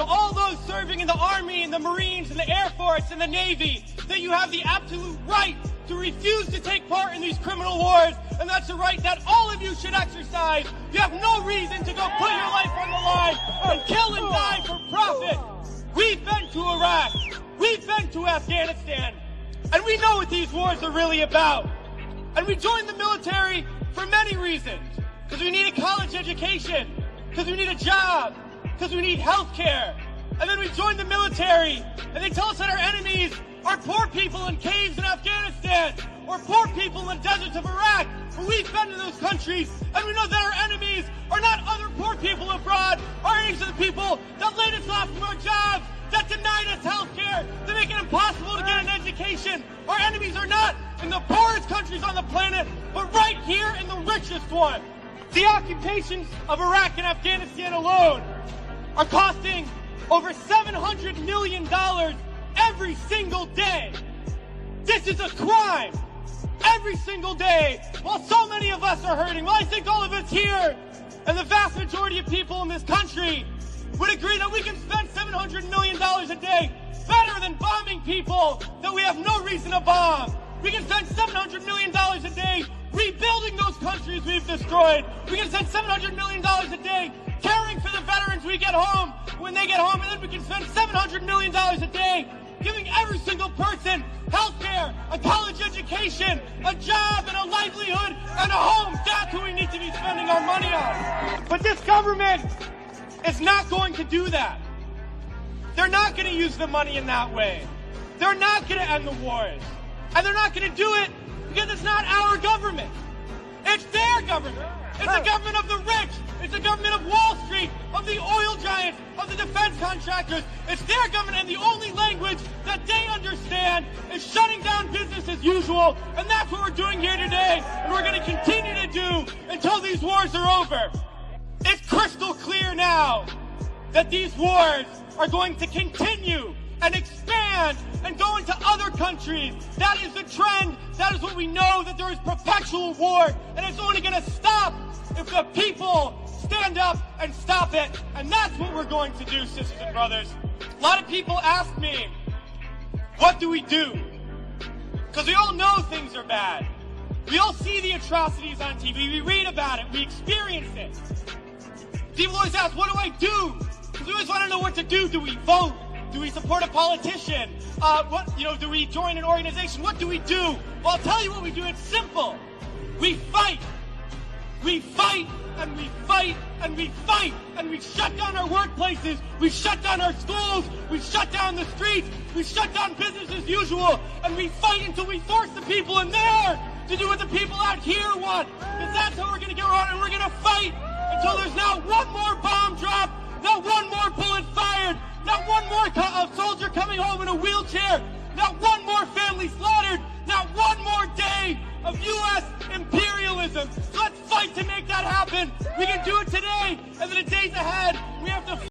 to all those serving in the Army and the Marines and the Air Force and the Navy that you have the absolute right to refuse to take part in these criminal wars, and that's a right that all of you should exercise. You have no reason to go put your life on the line and kill and die for profit. We've been to Iraq, we've been to Afghanistan, and we know what these wars are really about. And we joined the military for many reasons. Because we need a college education, because we need a job, because we need health care. And then we joined the military, and they tell us that our enemies are poor people in caves in Afghanistan, or poor people in the deserts of Iraq. But we've been to those countries, and we know that our enemies are not other poor people abroad. Our enemies are the people that laid us off from our jobs, that denied us health care, that make it impossible to get an education. Our enemies are not in the poorest countries on the planet, but right here in the richest one. The occupations of Iraq and Afghanistan alone are costing over $700 million every single day. This is a crime every single day, while so many of us are hurting. Well, I think all of us here and the vast majority of people in this country would agree that we can spend $700 million a day better than bombing people that we have no reason to bomb. We can spend $700 million a day rebuilding those countries we've destroyed. We can spend $700 million a day caring for the veterans we get home when they get home, and then we can spend $700 million a day giving every single person health care, a college education, a job, and a livelihood, and a home. That's who we need to be spending our money on. But this government is not going to do that. They're not going to use the money in that way. They're not going to end the wars. And they're not going to do it because it's not our government. It's their government. It's the government of the rich. It's the government of Wall Street, of the oil giants, of the defense contractors. It's their government, and the only language that they understand is shutting down business as usual. And that's what we're doing here today, and we're going to continue to do until these wars are over. It's crystal clear now that these wars are going to continue and expand and go into other countries. That is the trend. That is what we know, that there is perpetual war, and it's only going to stop if the people stand up and stop it. And that's what we're going to do, sisters and brothers. A lot of people ask me, what do we do? Because we all know things are bad. We all see the atrocities on TV. We read about it. We experience it. People always ask, what do I do? Because we always want to know what to do. Do we vote? Do we support a politician? Do we join an organization? What do we do? Well, I'll tell you what we do. It's simple. We fight. We fight, and we fight, and we fight, and we shut down our workplaces. We shut down our schools. We shut down the streets. We shut down business as usual. And we fight until we force the people in there to do what the people out here want. Because that's how we're going to get around, and we're going to fight until there's not one more bomb drop, not one more bullet fired, not one more soldier coming home in a wheelchair, not one more family slaughtered, not one more day of U.S. imperialism. So let's fight to make that happen. We can do it today, and in the days ahead, we have to